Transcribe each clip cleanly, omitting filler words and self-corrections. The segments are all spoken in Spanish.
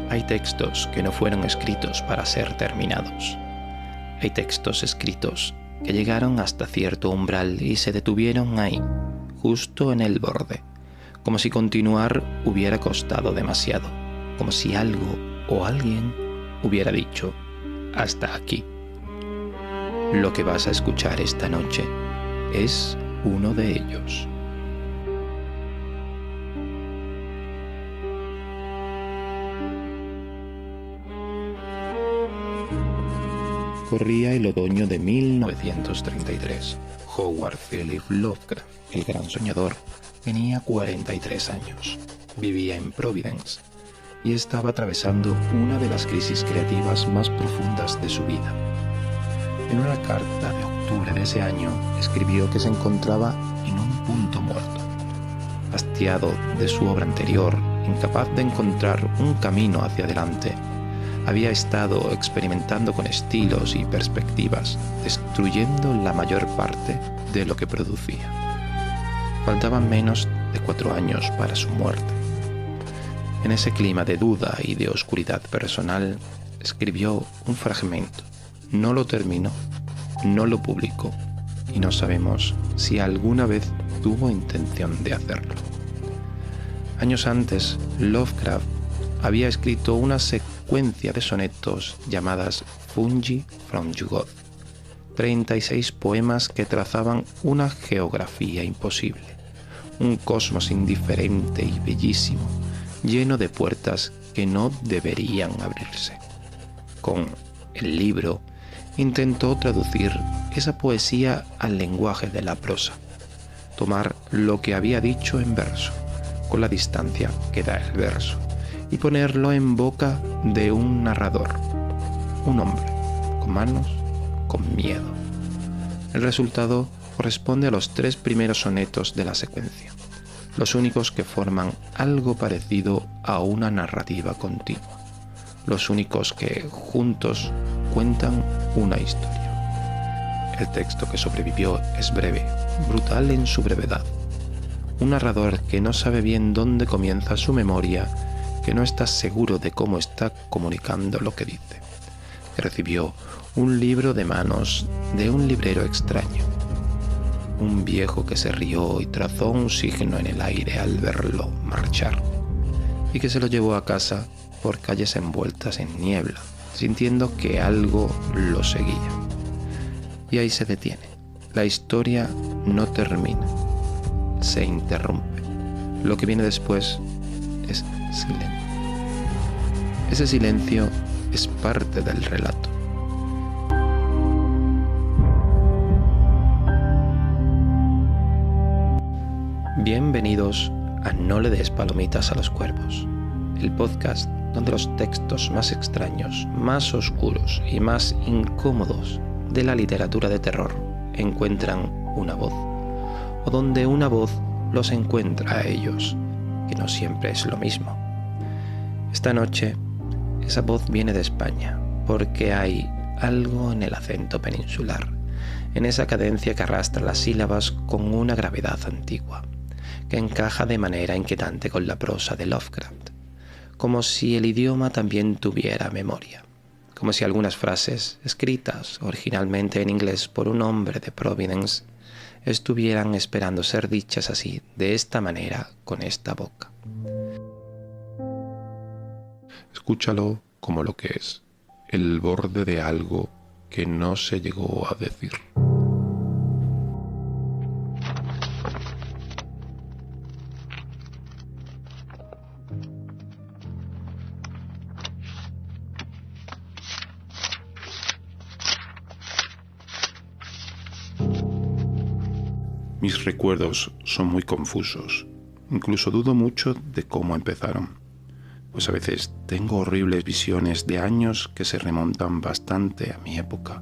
Hay textos que no fueron escritos para ser terminados. Hay textos escritos que llegaron hasta cierto umbral y se detuvieron ahí, justo en el borde, como si continuar hubiera costado demasiado, como si algo o alguien hubiera dicho, hasta aquí. Lo que vas a escuchar esta noche es uno de ellos. Corría el otoño de 1933. Howard Philip Lovecraft, el gran soñador, tenía 43 años. Vivía en Providence y estaba atravesando una de las crisis creativas más profundas de su vida. En una carta de octubre de ese año, escribió que se encontraba en un punto muerto. Hastiado de su obra anterior, incapaz de encontrar un camino hacia adelante, había estado experimentando con estilos y perspectivas, destruyendo la mayor parte de lo que producía. Faltaban menos de 4 años para su muerte. En ese clima de duda y de oscuridad personal, escribió un fragmento. No lo terminó, no lo publicó, y no sabemos si alguna vez tuvo intención de hacerlo. Años antes, Lovecraft había escrito una secuencia de sonetos llamadas Fungi from Yugoth, 36 poemas que trazaban una geografía imposible, un cosmos indiferente y bellísimo, lleno de puertas que no deberían abrirse. Con el libro intentó traducir esa poesía al lenguaje de la prosa, tomar lo que había dicho en verso, con la distancia que da el verso, y ponerlo en boca de un narrador, un hombre, con manos, con miedo. El resultado corresponde a los 3 primeros sonetos de la secuencia, los únicos que forman algo parecido a una narrativa continua, los únicos que, juntos, cuentan una historia. El texto que sobrevivió es breve, brutal en su brevedad. Un narrador que no sabe bien dónde comienza su memoria, que no está seguro de cómo está comunicando lo que dice, que recibió un libro de manos de un librero extraño, un viejo que se rió y trazó un signo en el aire al verlo marchar, y que se lo llevó a casa por calles envueltas en niebla, sintiendo que algo lo seguía. Y ahí se detiene. La historia no termina, se interrumpe. Lo que viene después es silencio. Ese silencio es parte del relato. Bienvenidos a No le des palomitas a los cuervos, el podcast donde los textos más extraños, más oscuros y más incómodos de la literatura de terror encuentran una voz, o donde una voz los encuentra a ellos, que no siempre es lo mismo. Esta noche, esa voz viene de España, porque hay algo en el acento peninsular, en esa cadencia que arrastra las sílabas con una gravedad antigua, que encaja de manera inquietante con la prosa de Lovecraft, como si el idioma también tuviera memoria, como si algunas frases, escritas originalmente en inglés por un hombre de Providence, estuvieran esperando ser dichas así, de esta manera, con esta boca. Escúchalo como lo que es, el borde de algo que no se llegó a decir. Mis recuerdos son muy confusos. Incluso dudo mucho de cómo empezaron, pues a veces tengo horribles visiones de años que se remontan bastante a mi época,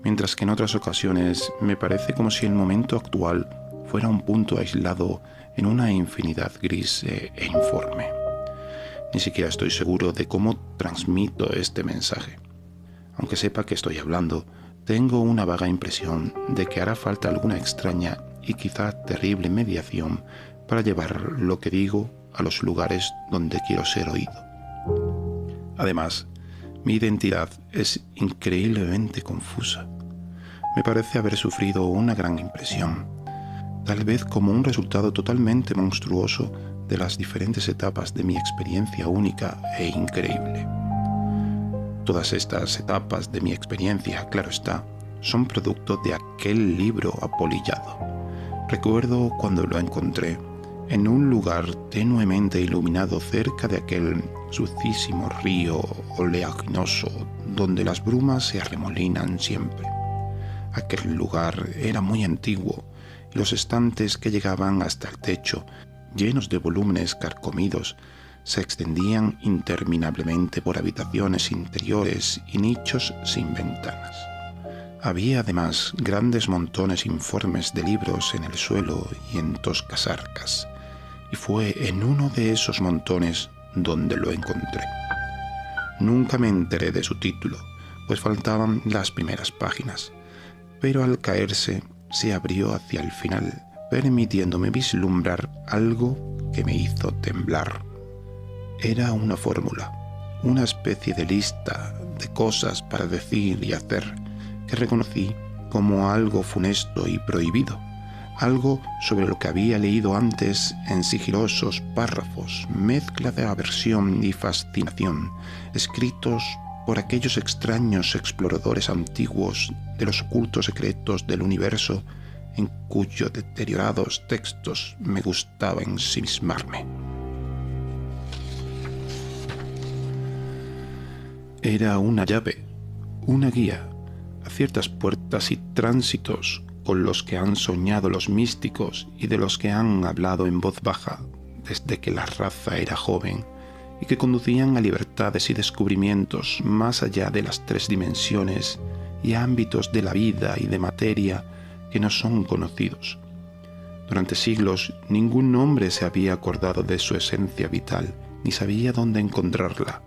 mientras que en otras ocasiones me parece como si el momento actual fuera un punto aislado en una infinidad gris e informe. Ni siquiera estoy seguro de cómo transmito este mensaje. Aunque sepa que estoy hablando, tengo una vaga impresión de que hará falta alguna extraña y quizá terrible mediación para llevar lo que digo a los lugares donde quiero ser oído. Además, mi identidad es increíblemente confusa. Me parece haber sufrido una gran impresión, tal vez como un resultado totalmente monstruoso de las diferentes etapas de mi experiencia única e increíble. Todas estas etapas de mi experiencia, claro está, son producto de aquel libro apolillado. Recuerdo cuando lo encontré en un lugar tenuemente iluminado cerca de aquel sucísimo río oleaginoso donde las brumas se arremolinan siempre. Aquel lugar era muy antiguo y los estantes que llegaban hasta el techo, llenos de volúmenes carcomidos, se extendían interminablemente por habitaciones interiores y nichos sin ventanas. Había además grandes montones informes de libros en el suelo y en toscas arcas, y fue en uno de esos montones donde lo encontré. Nunca me enteré de su título, pues faltaban las primeras páginas, pero al caerse se abrió hacia el final, permitiéndome vislumbrar algo que me hizo temblar. Era una fórmula, una especie de lista de cosas para decir y hacer, que reconocí como algo funesto y prohibido, algo sobre lo que había leído antes en sigilosos párrafos, mezcla de aversión y fascinación, escritos por aquellos extraños exploradores antiguos de los ocultos secretos del universo, en cuyos deteriorados textos me gustaba ensimismarme. Era una llave, una guía a ciertas puertas y tránsitos con los que han soñado los místicos y de los que han hablado en voz baja desde que la raza era joven, y que conducían a libertades y descubrimientos más allá de las 3 dimensiones y ámbitos de la vida y de materia que no son conocidos. Durante siglos ningún hombre se había acordado de su esencia vital, ni sabía dónde encontrarla.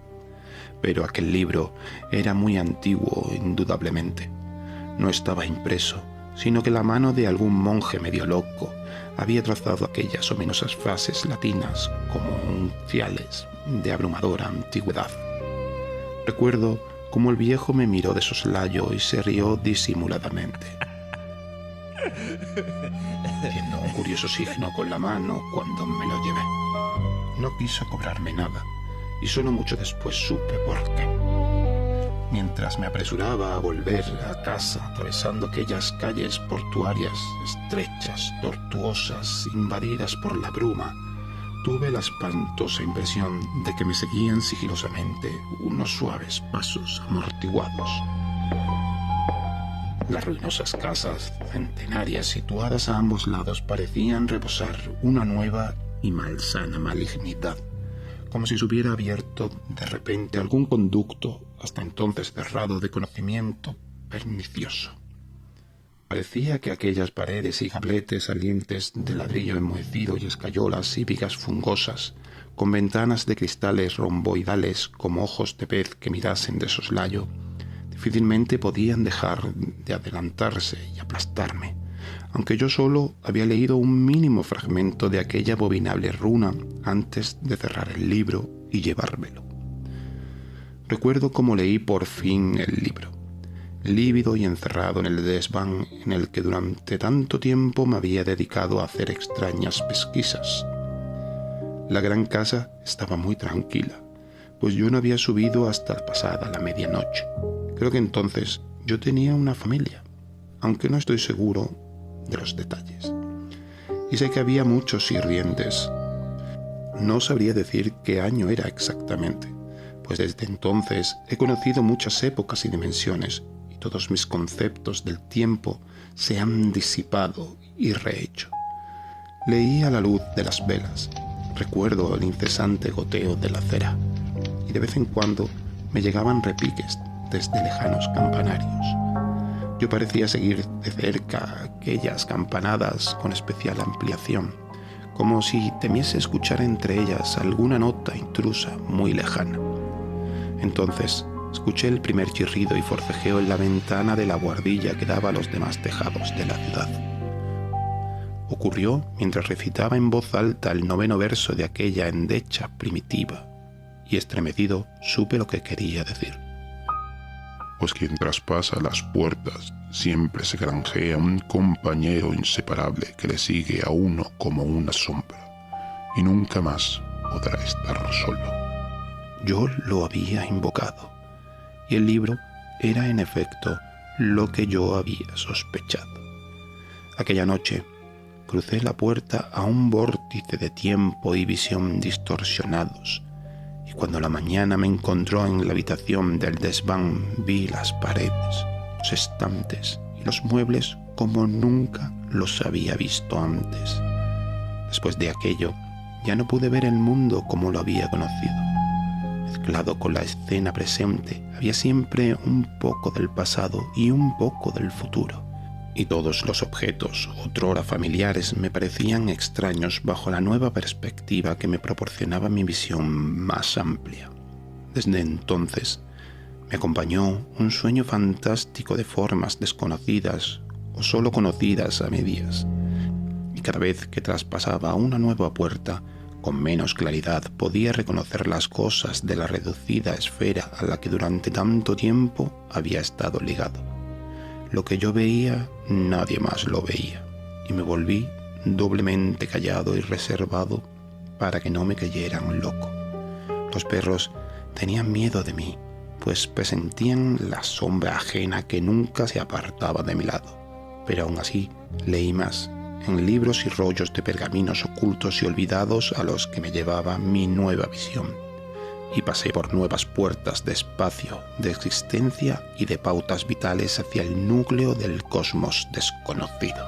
Pero aquel libro era muy antiguo, indudablemente. No estaba impreso, sino que la mano de algún monje medio loco había trazado aquellas ominosas frases latinas como unciales de abrumadora antigüedad. Recuerdo cómo el viejo me miró de soslayo y se rió disimuladamente, haciendo un curioso signo con la mano cuando me lo llevé. No quiso cobrarme nada, y solo mucho después supe por qué. Mientras me apresuraba a volver a casa, atravesando aquellas calles portuarias estrechas, tortuosas, invadidas por la bruma, tuve la espantosa impresión de que me seguían sigilosamente unos suaves pasos amortiguados. Las ruinosas casas centenarias situadas a ambos lados parecían reposar una nueva y malsana malignidad, como si se hubiera abierto de repente algún conducto hasta entonces cerrado de conocimiento pernicioso. Parecía que aquellas paredes y gabletes salientes de ladrillo enmohecido y escayolas y vigas fungosas, con ventanas de cristales romboidales como ojos de pez que mirasen de soslayo, difícilmente podían dejar de adelantarse y aplastarme, aunque yo solo había leído un mínimo fragmento de aquella abominable runa antes de cerrar el libro y llevármelo. Recuerdo cómo leí por fin el libro, lívido y encerrado en el desván en el que durante tanto tiempo me había dedicado a hacer extrañas pesquisas. La gran casa estaba muy tranquila, pues yo no había subido hasta pasada la medianoche. Creo que entonces yo tenía una familia, aunque no estoy seguro de los detalles. Y sé que había muchos sirvientes. No sabría decir qué año era exactamente, pues desde entonces he conocido muchas épocas y dimensiones, y todos mis conceptos del tiempo se han disipado y rehecho. Leí a la luz de las velas, recuerdo el incesante goteo de la cera, y de vez en cuando me llegaban repiques desde lejanos campanarios. Yo parecía seguir de cerca aquellas campanadas con especial ampliación, como si temiese escuchar entre ellas alguna nota intrusa muy lejana. Entonces escuché el primer chirrido y forcejeo en la ventana de la buhardilla que daba a los demás tejados de la ciudad. Ocurrió mientras recitaba en voz alta el 9º verso de aquella endecha primitiva, y estremecido supe lo que quería decir. Pues quien traspasa las puertas siempre se granjea un compañero inseparable que le sigue a uno como una sombra, y nunca más podrá estar solo. Yo lo había invocado, y el libro era en efecto lo que yo había sospechado. Aquella noche crucé la puerta a un vórtice de tiempo y visión distorsionados, y cuando la mañana me encontró en la habitación del desván vi las paredes, los estantes y los muebles como nunca los había visto antes. Después de aquello, ya no pude ver el mundo como lo había conocido. Mezclado con la escena presente, había siempre un poco del pasado y un poco del futuro. Y todos los objetos, otrora familiares, me parecían extraños bajo la nueva perspectiva que me proporcionaba mi visión más amplia. Desde entonces, me acompañó un sueño fantástico de formas desconocidas o solo conocidas a medias. Y cada vez que traspasaba una nueva puerta, con menos claridad podía reconocer las cosas de la reducida esfera a la que durante tanto tiempo había estado ligado. Lo que yo veía, nadie más lo veía, y me volví doblemente callado y reservado para que no me creyeran loco. Los perros tenían miedo de mí, pues presentían la sombra ajena que nunca se apartaba de mi lado. Pero aún así leí más, en libros y rollos de pergaminos ocultos y olvidados a los que me llevaba mi nueva visión, y pasé por nuevas puertas de espacio, de existencia y de pautas vitales hacia el núcleo del cosmos desconocido.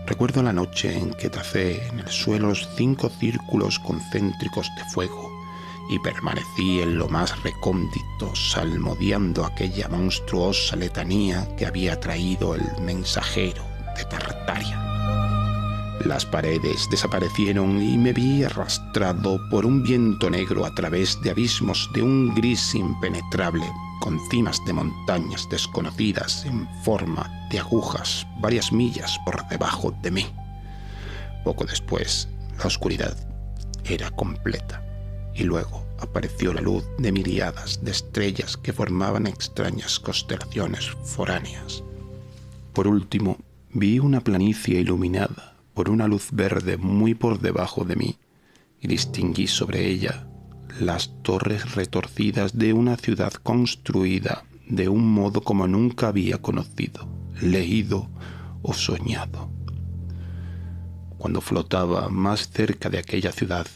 Recuerdo la noche en que tracé en el suelo los 5 círculos concéntricos de fuego y permanecí en lo más recóndito salmodiando aquella monstruosa letanía que había traído el mensajero de Tartaria. Las paredes desaparecieron y me vi arrastrado por un viento negro a través de abismos de un gris impenetrable, con cimas de montañas desconocidas en forma de agujas varias millas por debajo de mí. Poco después, la oscuridad era completa, y luego apareció la luz de miriadas de estrellas que formaban extrañas constelaciones foráneas. Por último, vi una planicie iluminada por una luz verde muy por debajo de mí, y distinguí sobre ella las torres retorcidas de una ciudad construida de un modo como nunca había conocido, leído o soñado. Cuando flotaba más cerca de aquella ciudad,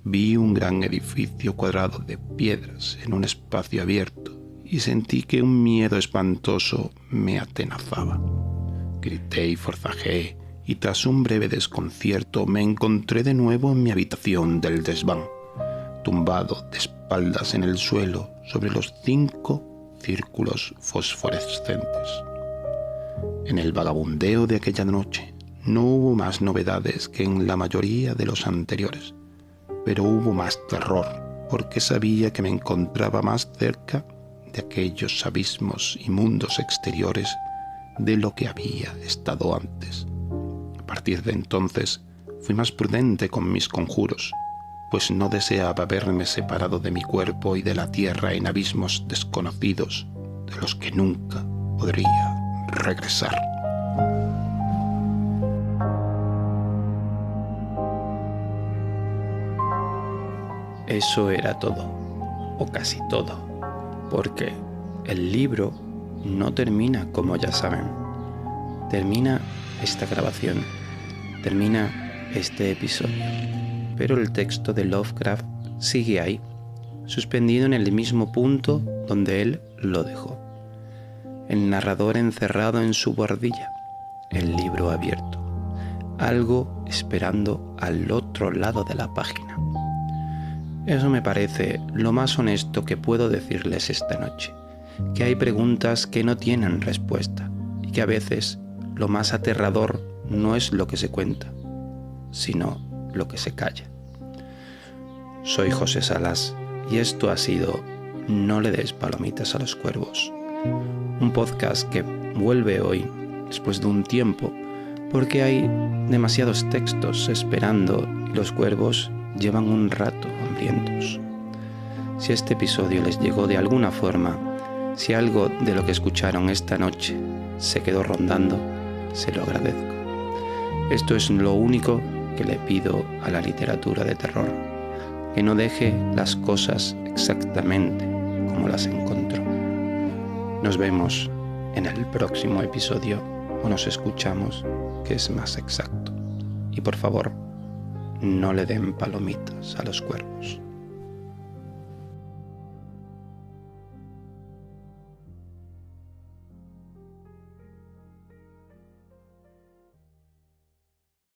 vi un gran edificio cuadrado de piedras en un espacio abierto y sentí que un miedo espantoso me atenazaba. Grité y forcejeé, y tras un breve desconcierto me encontré de nuevo en mi habitación del desván, tumbado de espaldas en el suelo sobre los 5 círculos fosforescentes. En el vagabundeo de aquella noche no hubo más novedades que en la mayoría de los anteriores, pero hubo más terror porque sabía que me encontraba más cerca de aquellos abismos y mundos exteriores de lo que había estado antes. A partir de entonces fui más prudente con mis conjuros, pues no deseaba verme separado de mi cuerpo y de la tierra en abismos desconocidos de los que nunca podría regresar. Eso era todo, o casi todo, porque el libro no termina como ya saben. Termina esta grabación, termina este episodio, pero el texto de Lovecraft sigue ahí, suspendido en el mismo punto donde él lo dejó. El narrador encerrado en su buhardilla, el libro abierto, algo esperando al otro lado de la página. Eso me parece lo más honesto que puedo decirles esta noche, que hay preguntas que no tienen respuesta y que a veces lo más aterrador no es lo que se cuenta, sino lo que se calla. Soy José Salas y esto ha sido No le des palomitas a los cuervos, un podcast que vuelve hoy, después de un tiempo, porque hay demasiados textos esperando y los cuervos llevan un rato hambrientos. Si este episodio les llegó de alguna forma, si algo de lo que escucharon esta noche se quedó rondando, se lo agradezco. Esto es lo único que le pido a la literatura de terror, que no deje las cosas exactamente como las encontró. Nos vemos en el próximo episodio, o nos escuchamos, que es más exacto. Y por favor, no le den palomitas a los cuervos.